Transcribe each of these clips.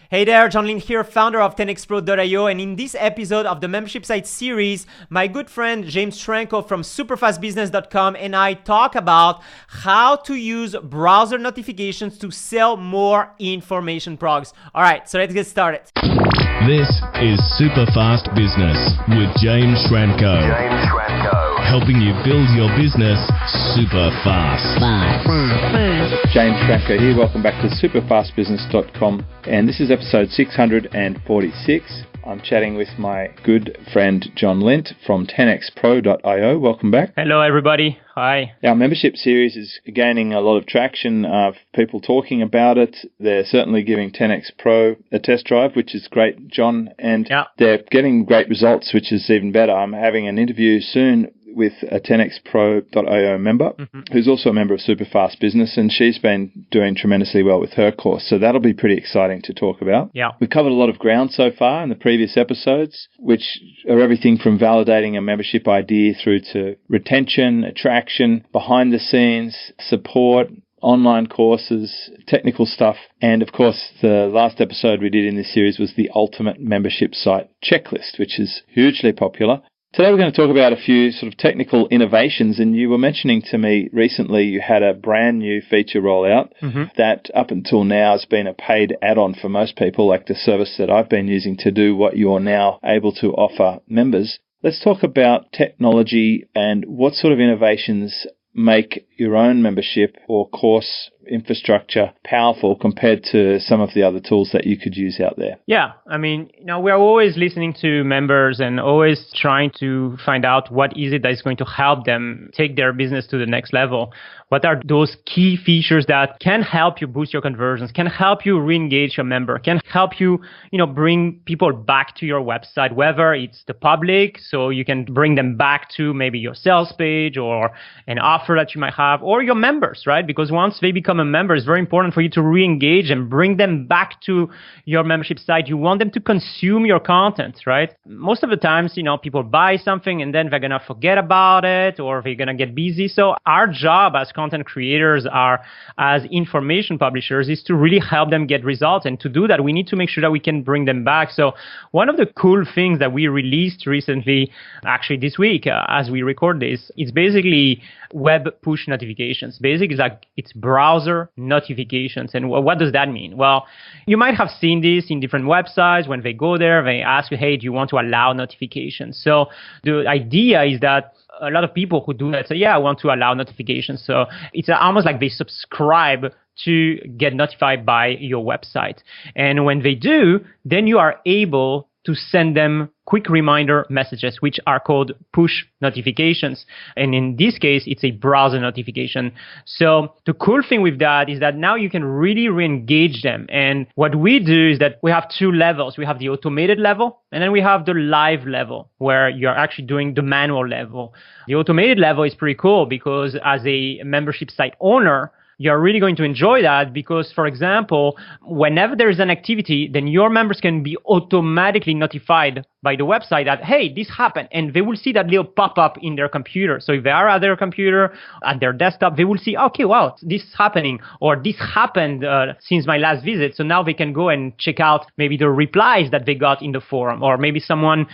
Hey there, John Lin here, founder of 10xpro.io, and in this episode of the Membership Site series, my good friend James Schrenko from superfastbusiness.com and I talk about how to use browser notifications to sell more information products. All right, so let's get started. This is Superfast Business with James Schrenko. Helping you build your business super fast. James Schrenko here. Welcome back to superfastbusiness.com, and this is episode 646. I'm chatting with my good friend John Lint from 10xpro.io. Welcome back. Hello, everybody. Hi. Our membership series is gaining a lot of traction. People talking about it. They're certainly giving 10x Pro a test drive, which is great, John, and they're getting great results, which is even better. I'm having an interview soon with a 10xpro.io member who's also a member of Superfast Business, and she's been doing tremendously well with her course. So that'll be pretty exciting to talk about. Yeah. We've covered a lot of ground so far in the previous episodes, which are everything from validating a membership idea through to retention, attraction, behind the scenes, support, online courses, technical stuff. And of course, the last episode we did in this series was the ultimate membership site checklist, which is hugely popular. Today we're going to talk about a few sort of technical innovations, and you were mentioning to me recently you had a brand new feature rollout that up until now has been a paid add-on for most people, like the service that I've been using to do what you're now able to offer members. Let's talk about technology and what sort of innovations make your own membership or course infrastructure powerful compared to some of the other tools that you could use out there. Yeah, I mean, we're always listening to members and always trying to find out what is it that is going to help them take their business to the next level. What are those key features that can help you boost your conversions, can help you re-engage your member, can help you, bring people back to your website, whether it's the public, so you can bring them back to maybe your sales page or an offer that you might have, or your members, right? Because once they become a member, it's very important for you to re-engage and bring them back to your membership site. You want them to consume your content, right? Most of the times, people buy something and then they're going to forget about it or they're going to get busy. So our job as content creators, as information publishers, is to really help them get results. And to do that, we need to make sure that we can bring them back. So one of the cool things that we released recently, actually this week, as we record this, it's basically web push notifications. Basically, it's browser notifications. And what does that mean? Well, you might have seen this in different websites. When they go there, they ask you, hey, do you want to allow notifications? So the idea is that a lot of people who do that say, yeah, I want to allow notifications. So it's almost like they subscribe to get notified by your website. And when they do, then you are able to send them quick reminder messages, which are called push notifications. And in this case, it's a browser notification. So the cool thing with that is that now you can really re-engage them. And what we do is that we have two levels. We have the automated level, and then we have the live level, where you're actually doing the manual level. The automated level is pretty cool because as a membership site owner, you're really going to enjoy that because, for example, whenever there is an activity, then your members can be automatically notified by the website that, hey, this happened. And they will see that little pop-up in their computer. So if they are at their computer, at their desktop, they will see, okay, wow, this is happening, or this happened since my last visit. So now they can go and check out maybe the replies that they got in the forum, or maybe someone,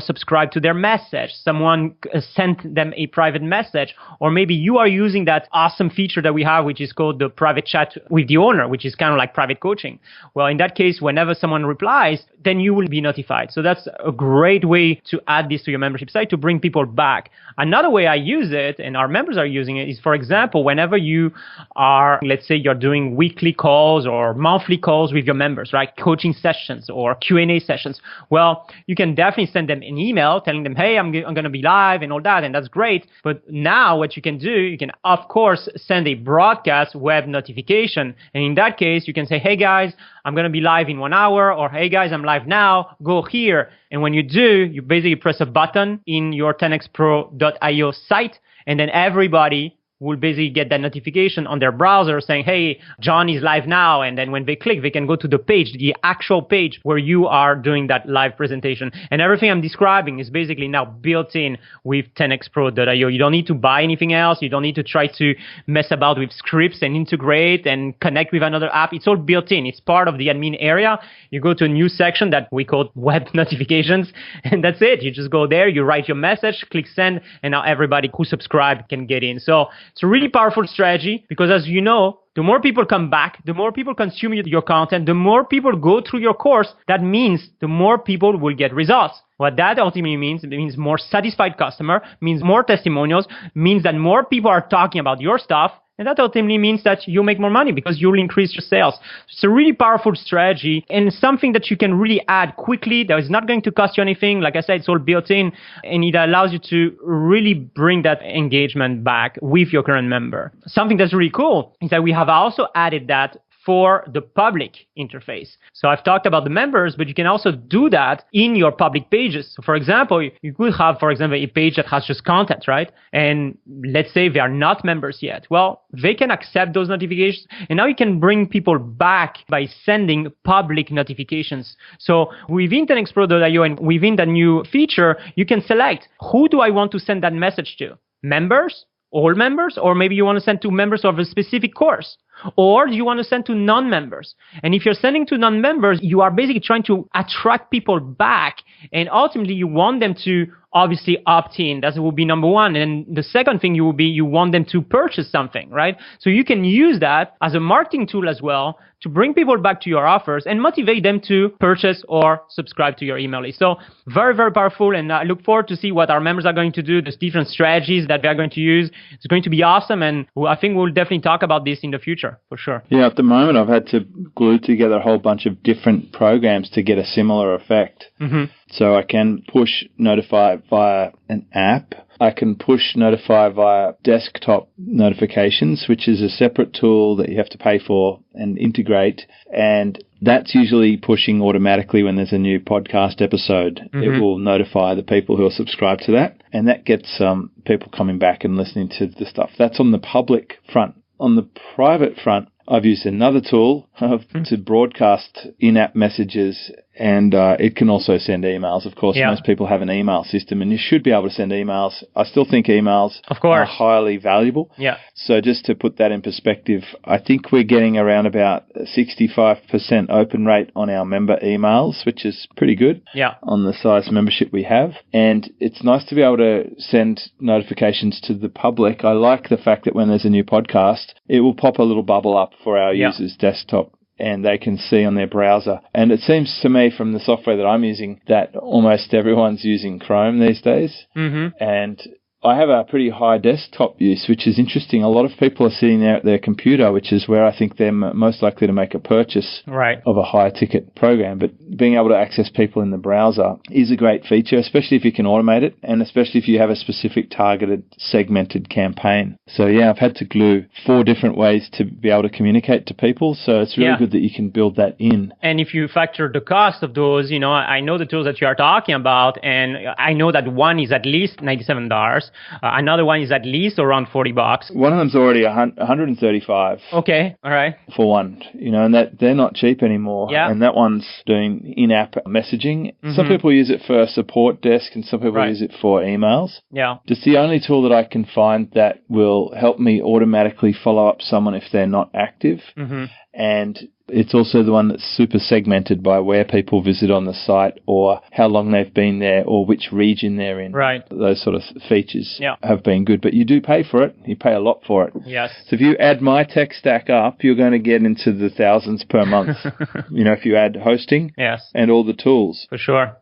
subscribed to their message, someone sent them a private message, or maybe you are using that awesome feature that we have, which is called the private chat with the owner, which is kind of like private coaching. Well, in that case, whenever someone replies, then you will be notified. So that's a great way to add this to your membership site to bring people back. Another way I use it, and our members are using it, is, for example, whenever you are, let's say you're doing weekly calls or monthly calls with your members, right? Coaching sessions or Q&A sessions. Well, you can definitely send them an email telling them, hey, I'm going to be live and all that, and that's great. But now what you can do, you can, of course, send a broadcast web notification. And in that case, you can say, hey, guys, I'm going to be live in 1 hour, or hey, guys, I'm live now, go here. And when you do, you basically press a button in your 10xpro.io site, and then everybody will basically get that notification on their browser saying, hey, John is live now. And then when they click, they can go to the page, the actual page where you are doing that live presentation. And everything I'm describing is basically now built in with 10xpro.io. You don't need to buy anything else. You don't need to try to mess about with scripts and integrate and connect with another app. It's all built in. It's part of the admin area. You go to a new section that we call web notifications, and that's it. You just go there, you write your message, click send, and now everybody who subscribed can get in. So it's a really powerful strategy because, as you know, the more people come back, the more people consume your content, the more people go through your course. That means the more people will get results. What that ultimately means, it means more satisfied customer, means more testimonials, means that more people are talking about your stuff. And that ultimately means that you make more money because you'll increase your sales. It's a really powerful strategy and something that you can really add quickly. That is not going to cost you anything. Like I said, it's all built in, and it allows you to really bring that engagement back with your current member. Something that's really cool is that we have also added that for the public interface. So I've talked about the members, but you can also do that in your public pages. So for example, you could have, for example, a page that has just content, right? And let's say they are not members yet. Well, they can accept those notifications. And now you can bring people back by sending public notifications. So within 10xpro.io and within the new feature, you can select, who do I want to send that message to? Members? All members? Or maybe you want to send to members of a specific course? Or do you want to send to non-members? And if you're sending to non-members, you are basically trying to attract people back. And ultimately, you want them to obviously opt in. That will be number one. And the second thing you want them to purchase something, right? So you can use that as a marketing tool as well to bring people back to your offers and motivate them to purchase or subscribe to your email list. So very, very powerful. And I look forward to see what our members are going to do, the different strategies that they're going to use. It's going to be awesome. And I think we'll definitely talk about this in the future for sure. Yeah, at the moment, I've had to glue together a whole bunch of different programs to get a similar effect. Mm-hmm. So I can push notify via an app. I can push notify via desktop notifications, which is a separate tool that you have to pay for and integrate. And that's usually pushing automatically when there's a new podcast episode. Mm-hmm. It will notify the people who are subscribed to that. And that gets people coming back and listening to the stuff. That's on the public front. On the private front, I've used another tool to broadcast in-app messages, and it can also send emails. Of course, most people have an email system, and you should be able to send emails. I still think emails are highly valuable. Yeah. So just to put that in perspective, I think we're getting around about 65% open rate on our member emails, which is pretty good on the size membership we have. And it's nice to be able to send notifications to the public. I like the fact that when there's a new podcast, it will pop a little bubble up for our users' desktop, and they can see on their browser. And it seems to me from the software that I'm using that almost everyone's using Chrome these days. Mm-hmm. And I have a pretty high desktop use, which is interesting. A lot of people are sitting there at their computer, which is where I think they're most likely to make a purchase of a higher ticket program. But being able to access people in the browser is a great feature, especially if you can automate it, and especially if you have a specific targeted, segmented campaign. So yeah, I've had to glue 4 different ways to be able to communicate to people. So it's really good that you can build that in. And if you factor the cost of those, I know the tools that you are talking about, and I know that one is at least $97. Another one is at least around $40. One of them's already $135. Okay, all right. For one, and that they're not cheap anymore. Yeah. And that one's doing in-app messaging. Mm-hmm. Some people use it for a support desk, and some people use it for emails. Yeah. It's the only tool that I can find that will help me automatically follow up someone if they're not active. Mm-hmm. And it's also the one that's super segmented by where people visit on the site or how long they've been there or which region they're in. Right. Those sort of features have been good. But you do pay for it. You pay a lot for it. Yes. So if you add my tech stack up, you're going to get into the thousands per month. If you add hosting and all the tools. For sure.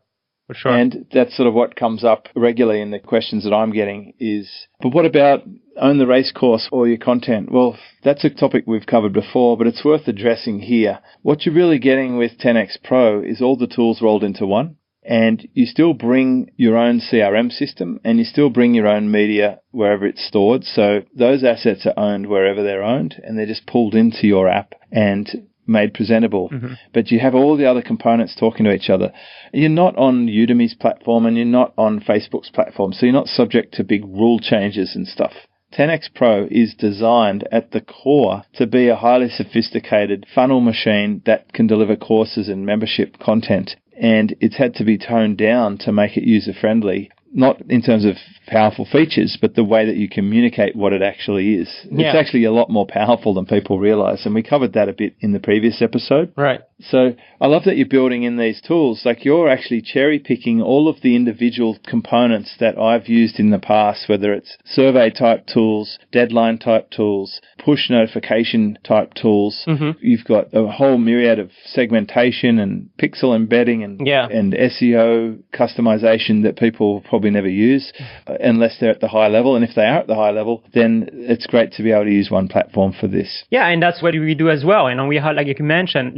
For sure. And that's sort of what comes up regularly in the questions that I'm getting is, but what about own the race course or your content? Well, that's a topic we've covered before, but it's worth addressing here. What you're really getting with 10X Pro is all the tools rolled into one, and you still bring your own CRM system, and you still bring your own media wherever it's stored. So those assets are owned wherever they're owned, and they're just pulled into your app and made presentable. Mm-hmm. But you have all the other components talking to each other. You're not on Udemy's platform, and you're not on Facebook's platform, so you're not subject to big rule changes and stuff. 10X Pro is designed at the core to be a highly sophisticated funnel machine that can deliver courses and membership content. And it's had to be toned down to make it user-friendly, not in terms of powerful features, but the way that you communicate what it actually is. Yeah. It's actually a lot more powerful than people realize, and we covered that a bit in the previous episode. Right. So I love that you're building in these tools. Like, you're actually cherry-picking all of the individual components that I've used in the past, whether it's survey-type tools, deadline-type tools, push notification-type tools. Mm-hmm. You've got a whole myriad of segmentation and pixel embedding and SEO customization that people probably never use unless they're at the high level. And if they are at the high level, then it's great to be able to use one platform for this. Yeah, and that's what we do as well. And we have, like you mentioned,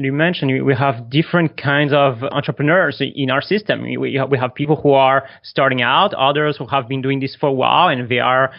we have different kinds of entrepreneurs in our system. We have people who are starting out, others who have been doing this for a while, and they are,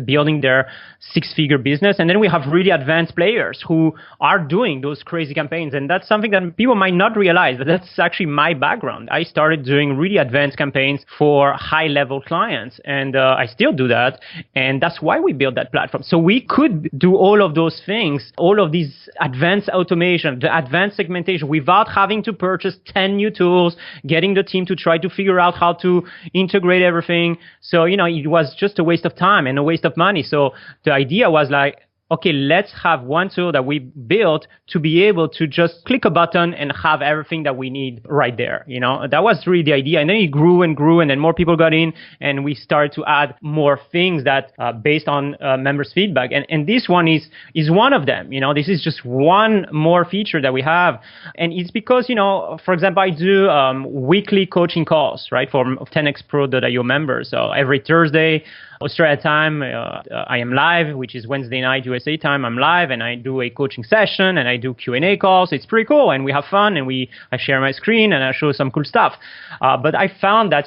building their six-figure business. And then we have really advanced players who are doing those crazy campaigns. And that's something that people might not realize, but that's actually my background. I started doing really advanced campaigns for high-level clients, and I still do that. And that's why we built that platform. So we could do all of those things, all of these advanced automation, the advanced segmentation, without having to purchase 10 new tools, getting the team to try to figure out how to integrate everything. So, it was just a waste of time and a waste of money. So the idea was like, okay, let's have one tool that we built to be able to just click a button and have everything that we need right there. That was really the idea. And then it grew, and then more people got in, and we started to add more things that based on members' feedback. And this one is one of them. This is just one more feature that we have. And it's because, for example, I do weekly coaching calls, right, for 10xpro.io members. So every Thursday, Australia time, I am live, which is Wednesday night USA time. I'm live, and I do a coaching session, and I do Q&A calls. It's pretty cool, and we have fun, and I share my screen, and I show some cool stuff. But I found that,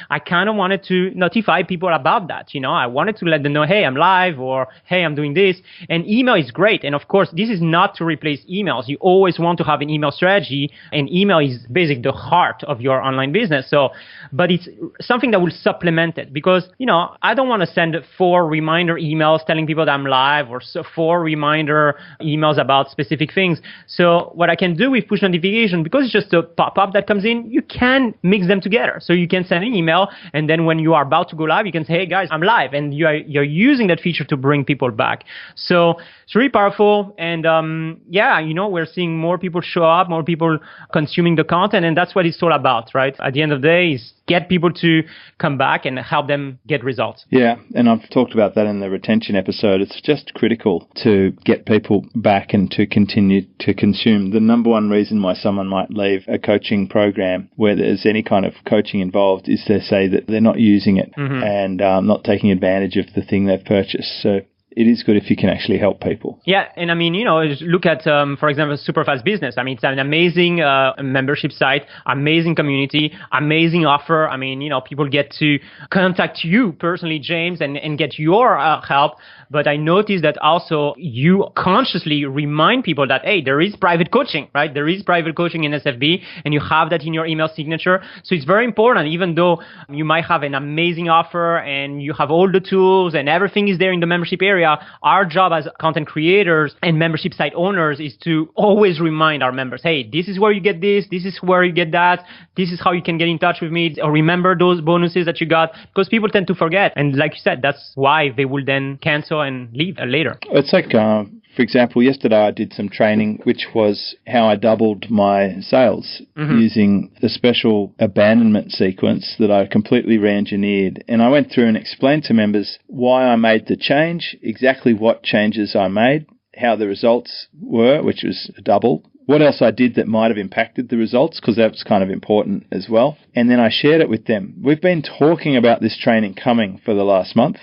I kind of wanted to notify people about that. I wanted to let them know, hey, I'm live, or hey, I'm doing this. And email is great. And of course, this is not to replace emails. You always want to have an email strategy, and email is basically the heart of your online business. So, but it's something that will supplement it, because, I don't want to send 4 reminder emails telling people that I'm live, or 4 reminder emails about specific things. So what I can do with push notification, because it's just a pop-up that comes in, you can mix them together. So you can send an email, and then when you are about to go live, you can say, hey guys, I'm live, and you're using that feature to bring people back. So it's really powerful. And we're seeing more people show up, more people consuming the content, and that's what it's all about, right? At the end of the day, is get people to come back and help them get results. Yeah, and I've talked about that in the retention episode. It's just critical to get people back and to continue to consume. The number one reason why someone might leave a coaching program where there's any kind of coaching involved is they say that they're not using it and not taking advantage of the thing they've purchased. So it is good if you can actually help people. Yeah, and I mean, look at, for example, Superfast Business. I mean, it's an amazing membership site, amazing community, amazing offer. I mean, people get to contact you personally, James, and get your help. But I noticed that also you consciously remind people that, hey, there is private coaching, right? There is private coaching in SFB, and you have that in your email signature. So it's very important, even though you might have an amazing offer and you have all the tools and everything is there in the membership area. Our job as content creators and membership site owners is to always remind our members, hey, this is where you get this is where you get that, this is how you can get in touch with me, or remember those bonuses that you got, because people tend to forget. And like you said, that's why they will then cancel and leave later. It's like, for example, yesterday I did some training, which was how I doubled my sales using the special abandonment sequence that I completely re-engineered. And I went through and explained to members why I made the change, exactly what changes I made, how the results were, which was a double, what else I did that might have impacted the results, because that's kind of important as well. And then I shared it with them. We've been talking about this training coming for the last month.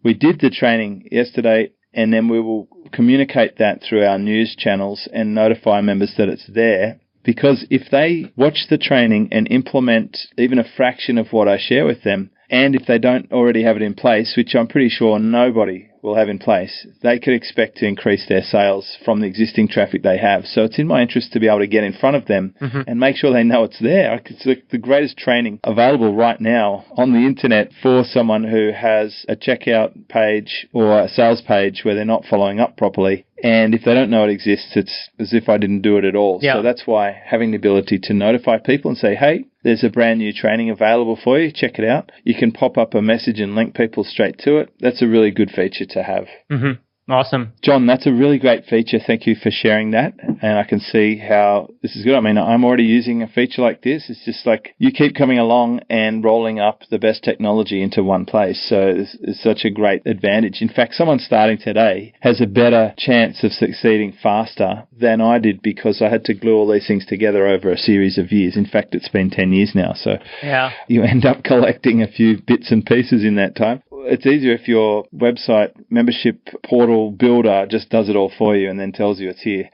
We did the training yesterday, and then we will communicate that through our news channels and notify members that it's there. Because if they watch the training and implement even a fraction of what I share with them, and if they don't already have it in place, which I'm pretty sure nobody will have in place, they could expect to increase their sales from the existing traffic they have. So it's in my interest to be able to get in front of them and make sure they know it's there. It's the greatest training available right now on the internet for someone who has a checkout page or a sales page where they're not following up properly. And if they don't know it exists, it's as if I didn't do it at all. Yeah. So that's why having the ability to notify people and say, hey, there's a brand new training available for you. Check it out. You can pop up a message and link people straight to it. That's a really good feature to have. Mm-hmm. Awesome. John, that's a really great feature. Thank you for sharing that. And I can see how this is good. I mean, I'm already using a feature like this. It's just like you keep coming along and rolling up the best technology into one place. So it's such a great advantage. In fact, someone starting today has a better chance of succeeding faster than I did because I had to glue all these things together over a series of years. In fact, it's been 10 years now. So Yeah. you end up collecting a few bits and pieces in that time. It's easier if your website membership portal builder just does it all for you and then tells you it's here,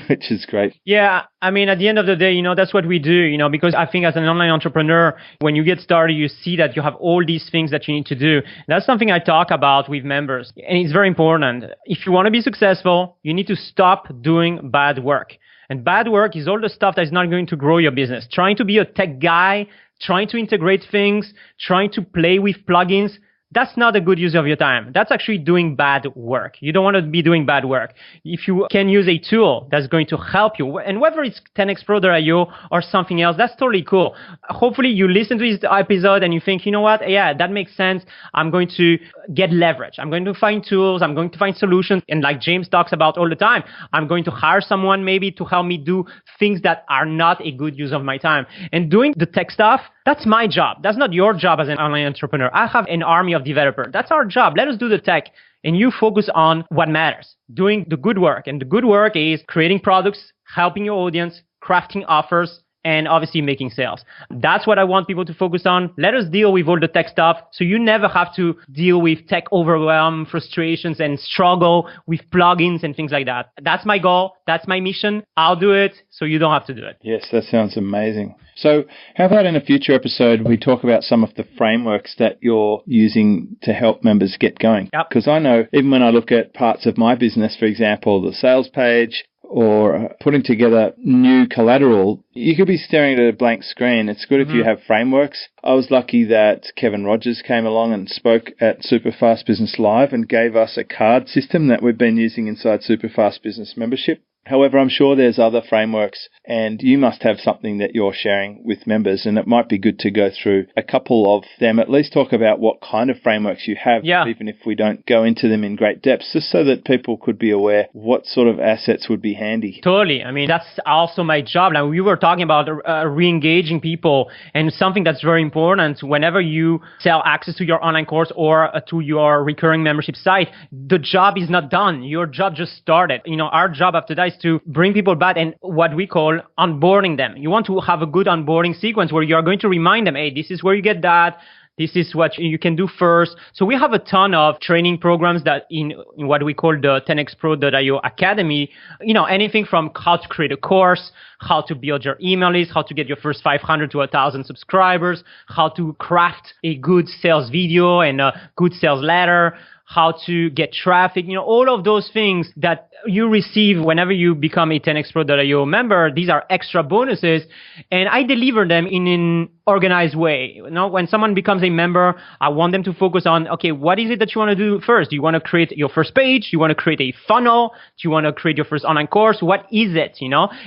which is great. Yeah, I mean, at the end of the day, that's what we do, because I think as an online entrepreneur, when you get started, you see that you have all these things that you need to do. That's something I talk about with members, and it's very important. If you want to be successful, you need to stop doing bad work. And bad work is all the stuff that is not going to grow your business. Trying to be a tech guy, trying to integrate things, trying to play with plugins, that's not a good use of your time. That's actually doing bad work. You don't want to be doing bad work. If you can use a tool that's going to help you, and whether it's 10xpro.io or something else, that's totally cool. Hopefully you listen to this episode and you think, you know what? Yeah, that makes sense. I'm going to get leverage. I'm going to find tools. I'm going to find solutions. And like James talks about all the time, I'm going to hire someone maybe to help me do things that are not a good use of my time. And doing the tech stuff, that's my job. That's not your job as an online entrepreneur. I have an army of developers. That's our job. Let us do the tech. And you focus on what matters, doing the good work. And the good work is creating products, helping your audience, crafting offers, and obviously making sales. That's what I want people to focus on. Let us deal with all the tech stuff so you never have to deal with tech overwhelm, frustrations, and struggle with plugins and things like that. That's my goal. That's my mission. I'll do it so you don't have to do it. Yes, that sounds amazing. So how about in a future episode, we talk about some of the frameworks that you're using to help members get going? Yep. Because I know even when I look at parts of my business, for example, the sales page, or putting together new collateral, you could be staring at a blank screen. It's good if you have frameworks. I was lucky that Kevin Rogers came along and spoke at Superfast Business Live and gave us a card system that we've been using inside Superfast Business membership. However, I'm sure there's other frameworks, and you must have something that you're sharing with members, and it might be good to go through a couple of them, at least talk about what kind of frameworks you have, even if we don't go into them in great depth, just so that people could be aware what sort of assets would be handy. Totally. I mean, that's also my job. Now, we were talking about re-engaging people, and something that's very important whenever you sell access to your online course or to your recurring membership site, the job is not done. Your job just started. Our job after that is to bring people back and what we call onboarding them. You want to have a good onboarding sequence where you are going to remind them, hey, this is where you get that. This is what you can do first. So we have a ton of training programs that in what we call the 10xpro.io Academy, anything from how to create a course, how to build your email list, how to get your first 500 to 1,000 subscribers, how to craft a good sales video and a good sales letter, how to get traffic, all of those things that you receive whenever you become a 10xpro.io member. These are extra bonuses, and I deliver them in an organized way. When someone becomes a member, I want them to focus on, okay, what is it that you want to do first? Do you want to create your first page? Do you want to create a funnel? Do you want to create your first online course? What is it,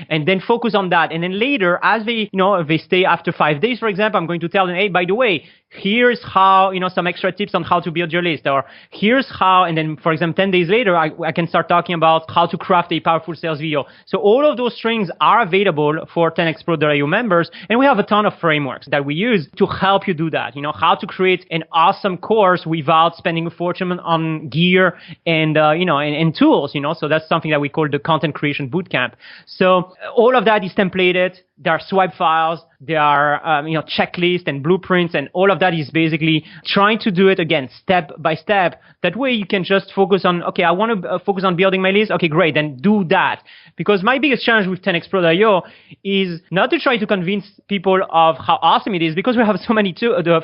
And then focus on that. And then later, as they, if they stay after 5 days, for example, I'm going to tell them, hey, by the way, here's how, some extra tips on how to build your list, or here's how, and then, for example, 10 days later, I can start talking about how to craft a powerful sales video. So all of those things are available for 10xpro.io members, and we have a ton of frameworks that we use to help you do that. How to create an awesome course without spending a fortune on gear and, and tools, so that's something that we call the content creation bootcamp. So all of that is templated. There are swipe files, there are, checklists and blueprints, and all of that is basically trying to do it again, step by step. That way you can just focus on, okay, I want to focus on building my list. Okay, great, then do that. Because my biggest challenge with 10xpro.io is not to try to convince people of how awesome it is, because we have so many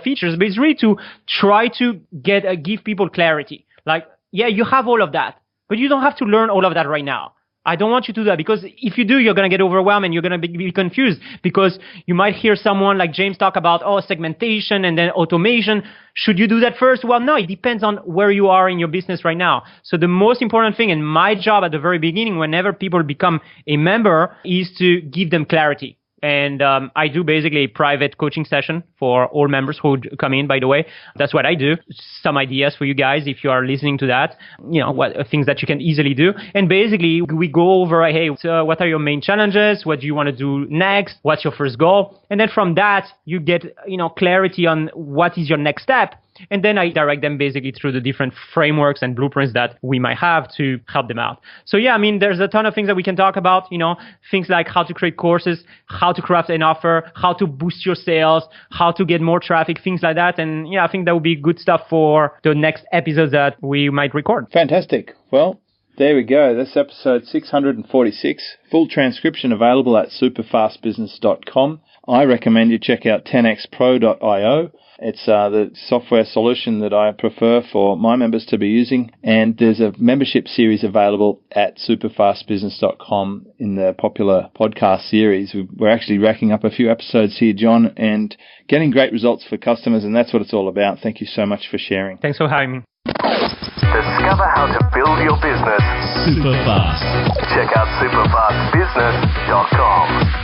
features, but it's really to try to give people clarity. Like, yeah, you have all of that, but you don't have to learn all of that right now. I don't want you to do that, because if you do, you're going to get overwhelmed and you're going to be confused, because you might hear someone like James talk about, segmentation and then automation. Should you do that first? Well, no, it depends on where you are in your business right now. So the most important thing, and my job at the very beginning, whenever people become a member, is to give them clarity. And I do basically a private coaching session for all members who come in, by the way. That's what I do. Some ideas for you guys if you are listening to that, what things that you can easily do. And basically, we go over, hey, so what are your main challenges? What do you want to do next? What's your first goal? And then from that, you get, clarity on what is your next step. And then I direct them basically through the different frameworks and blueprints that we might have to help them out. So yeah, there's a ton of things that we can talk about, things like how to create courses, how to craft an offer, how to boost your sales, how to get more traffic, things like that. And yeah, I think that would be good stuff for the next episodes that we might record. Fantastic. Well, there we go. That's episode 646. Full transcription available at superfastbusiness.com. I recommend you check out 10xpro.io. It's the software solution that I prefer for my members to be using. And there's a membership series available at superfastbusiness.com in the popular podcast series. We're actually racking up a few episodes here, John, and getting great results for customers. And that's what it's all about. Thank you so much for sharing. Thanks for having me. Discover how to build your business super fast. Check out superfastbusiness.com.